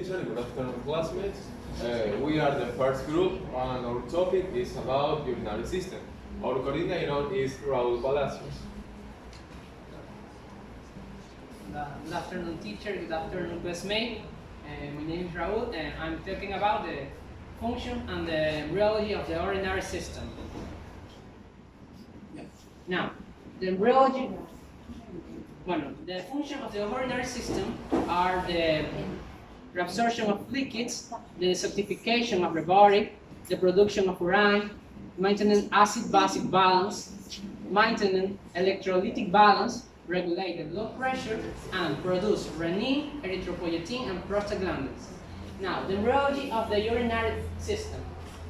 teacher, good afternoon classmates. We are the first group and our topic is about urinary system. Our coordinator is Raúl Palacios. Good afternoon teacher, good afternoon classmate. My name is Raúl and I'm talking about the function and the embryology of the urinary system. Now, the embryology, the function of the urinary system are the reabsorption of liquids, the desertification of the body, the production of urine, maintaining acid-basic balance, maintaining electrolytic balance, regulate the blood pressure, and produce renin, erythropoietin, and prostaglandins. Now, the embryology of the urinary system.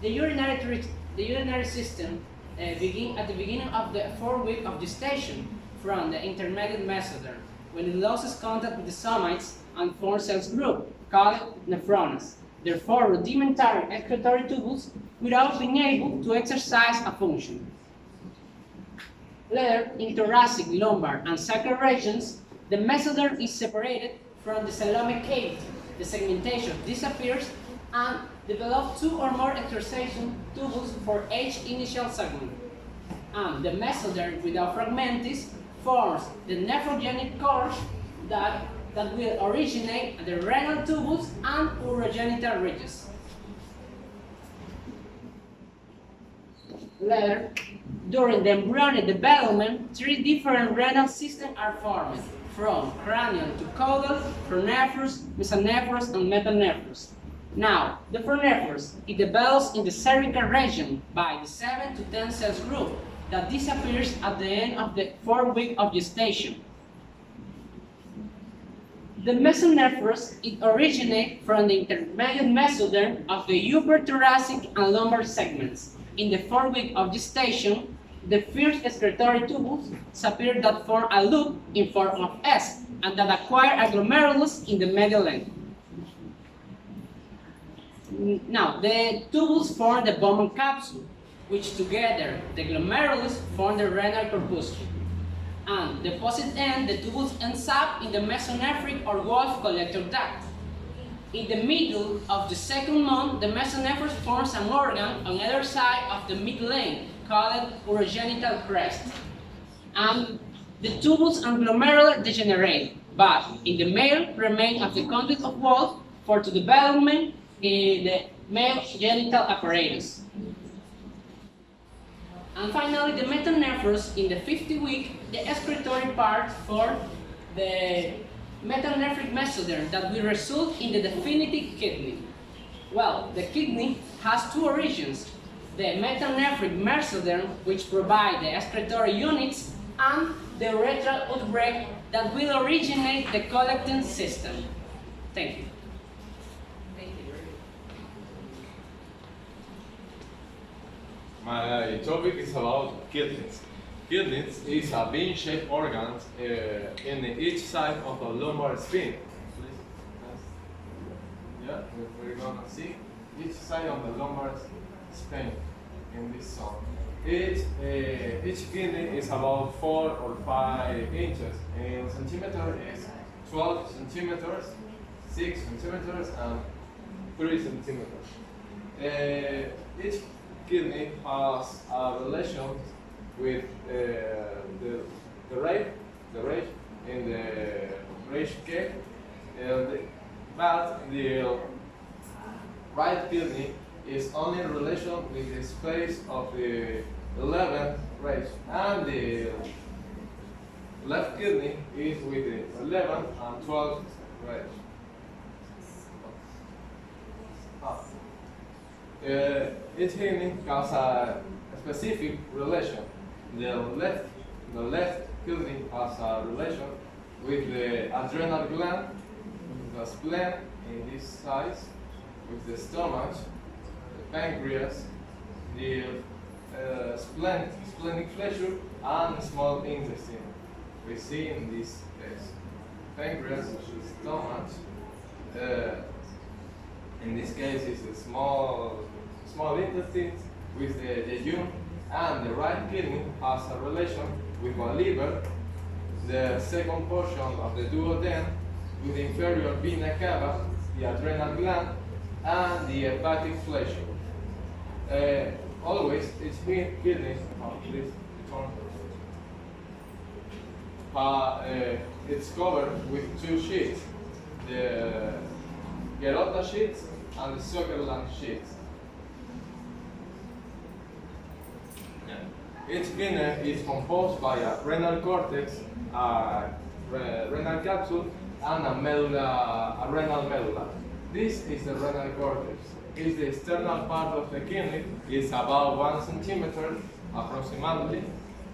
The urinary system begin at the beginning of the 4th week of gestation from the intermediate mesoderm, when it loses contact with the somites and forms cells group, called nephronas, therefore rudimentary excretory tubules without being able to exercise a function. Later, in thoracic, lumbar, and sacral regions, the mesoderm is separated from the coelomic cavity. The segmentation disappears and develops 2 or more exertion tubules for each initial segment. And the mesoderm without fragmentis forms the nephrogenic course that will originate at the renal tubules and urogenital ridges. Later, during the embryonic development, 3 different renal systems are formed, from cranial to caudal, pronephros, mesonephros, and metanephros. Now, the pronephros, it develops in the cervical region by the 7 to 10 cells group that disappears at the end of the 4th week of gestation. The mesonephros, it originates from the intermediate mesoderm of the upper thoracic and lumbar segments. In the 4th week of gestation, the first excretory tubules appear that form a loop in form of S and that acquire a glomerulus in the medial length. Now, the tubules form the Bowman capsule, which together, the glomerulus form the renal corpuscle. And the opposite end, the tubules ends up in the mesonephric or Wolff collector duct. In the middle of the 2nd month, the mesonephros forms an organ on either side of the mid-lane called urogenital crest. And the tubules and glomeruli degenerate, but in the male remain of the conduit of Wolff for the development in the male genital apparatus. And finally, the metanephros, in the 50th week, the excretory part for the metanephric mesoderm that will result in the definitive kidney. Well, the kidney has 2 origins, the metanephric mesoderm, which provide the excretory units, and the urethral outbreak that will originate the collecting system. Thank you. My topic is about kidneys. Kidneys is a bean-shaped organ in each side of the lumbar spine. Yeah, we're gonna see each side of the lumbar spine in this zone. Each kidney is about 4 or 5 inches. In centimeters is 12 centimeters, 6 centimeters, and 3 centimeters. Each kidney has a relation with the right in the right cave, but the right kidney is only in relation with the space of the 11th rage, and the left kidney is with the 11th and 12th rage. Each kidney has a specific relation. The left kidney has a relation with the adrenal gland, the spleen in this size, with the stomach, the pancreas, the splenic flexure, and small intestine. We see in this case pancreas, stomach. In this case, is a small intestine with the jejunum, and the right kidney has a relation with the liver, the second portion of the duodenum, with the inferior vena cava, the adrenal gland, and the hepatic fleshy. Always, each kidney, please, turn. It's covered with two sheets, the Gerota sheets and the Sutherland sheets. Each kidney is composed by a renal cortex, a renal capsule, and a renal medulla. This is the renal cortex. It's the external part of the kidney. It's about 1 centimeter approximately,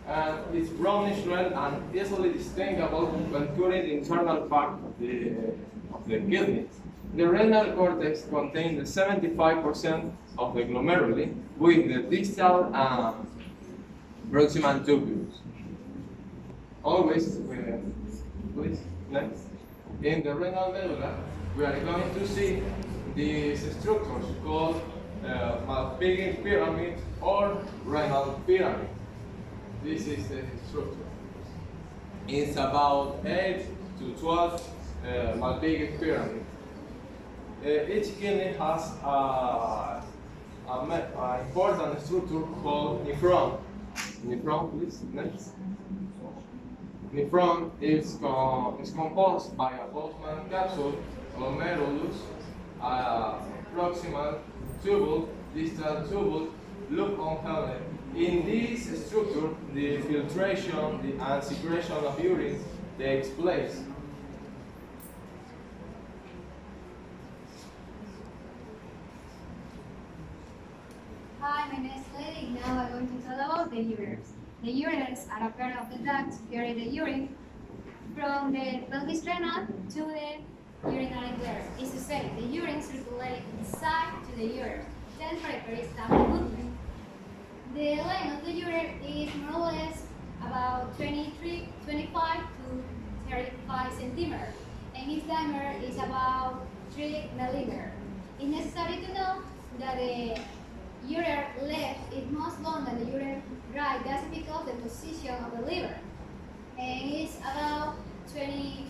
and it's brownish red and easily distinguishable when put in the internal part of the kidney. The renal cortex contains 75% of the glomeruli, with the distal and proximal tubules. Always, please, next. In the renal medulla, we are going to see these structures called Malpighi pyramid or renal pyramid. This is the structure. It's about 8 to 12 Malpighi pyramid. Each kidney has an important structure called nephron. Nephron, please, next. Nephron is composed by a Boltzmann capsule, glomerulus, proximal tubule, distal tubule, loop on helmet. In this structure, the filtration and secretion of urine takes place. Hi, my name is Lady. Now I'm going to tell about the ureters. The ureters are a pair of the ducts carry the urine from the pelvis renal to the urinary bladder. Is to say, the urine circulates inside to the ureter, then for a peristaltic movement. The length of the ureter is more or less about 25 to 35 centimeters, and its diameter is about 3 millimeters. It's necessary to know that the ureter left is much longer than the ureter right. That's because the position of the liver, and it's about 10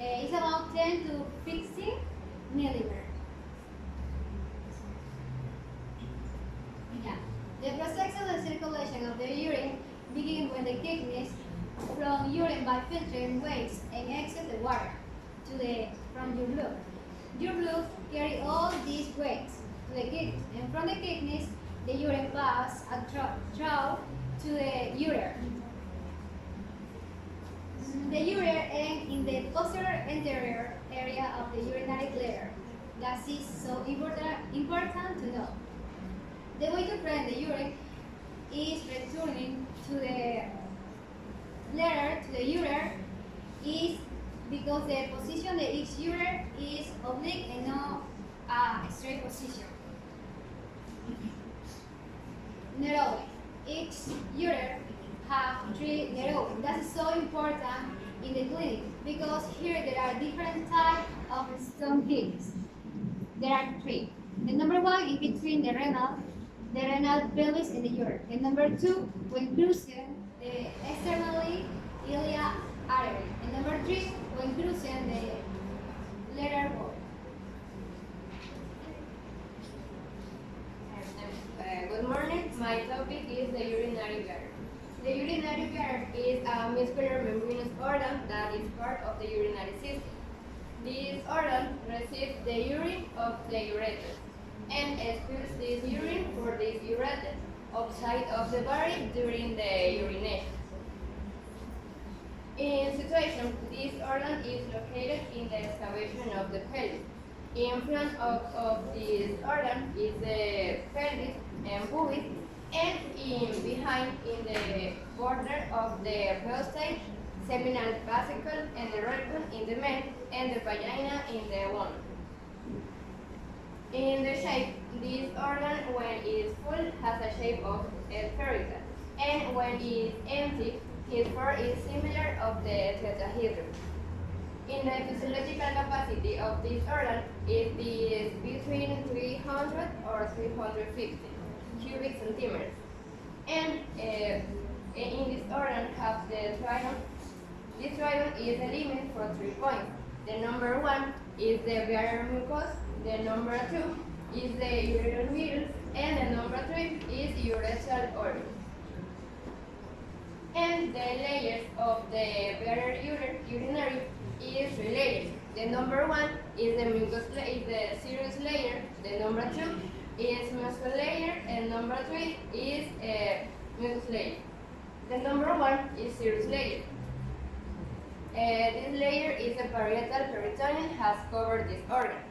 to 15 millimeters. Yeah. The process of the circulation of the urine begins when the kidneys from urine by filtering waste and exit the water from your blood. Your blood carry all these waste to the kidneys, and from the kidneys, the urine passes through to the ureter. The ureter ends in the posterior anterior area of the urinary bladder. That is so important to know. The way to prevent the urine is returning to the bladder, to the ureter, is because the position of each ureter is oblique and not a straight position. Neroli. Each ureter has 3 neroli. That is so important in the clinic because here there are different types of stone kidneys. There are 3. The number 1 is between the renal pelvis and the ureter. The number 2, when crossing the externally iliac artery. And number 3, when crossing the lateral wall. Good morning. My topic is the urinary bladder. The urinary bladder is a muscular membranous organ that is part of the urinary system. This organ receives the urine of the ureter and expels this urine for this ureter outside of the body during the urination. In situation, this organ is located in the excavation of the pelvis. In front of this organ is the pelvis and pubis, and behind in the border of the prostate, seminal vesicle and the rectum in the man, and the vagina in the woman. In the shape, this organ, when it is full, has a shape of spherical, and when it is empty, its form is similar of the tetrahedron. In the physiological capacity of this organ, it is between 300 or 350 cubic centimeters. And in this organ have the trigon. This trigon is a limit for 3 points. The number 1 is the barrier mucus, the number 2 is the ureter middle, and the number 3 is urethral organ. And the layers of the barrier urinary is related. The number 1 is the mucus is the serous layer, the number 2 is mucus layer, and number 3 is mucus layer. The number 1 is serous layer. This layer is the parietal peritoneum has covered this organ.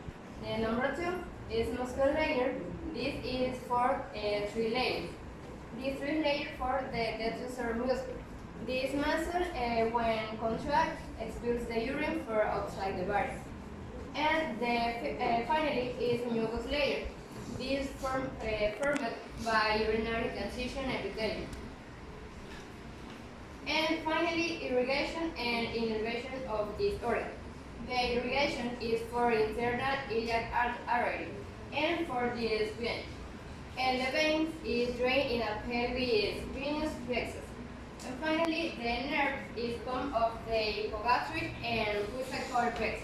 The number 2 is muscle layer. This is for 3 layers. These 3 layers for the detrusor muscle. This muscle, when contracted, expels the urine for outside the body. And finally is mucus layer. This formed by urinary transition epithelium. And finally, irrigation and innervation of this organ. The irrigation is for internal iliac artery and for this vein. And the veins is drained in a pelvis venous plexus. And finally, the nerve is formed of the hypogastric and pubic cortex.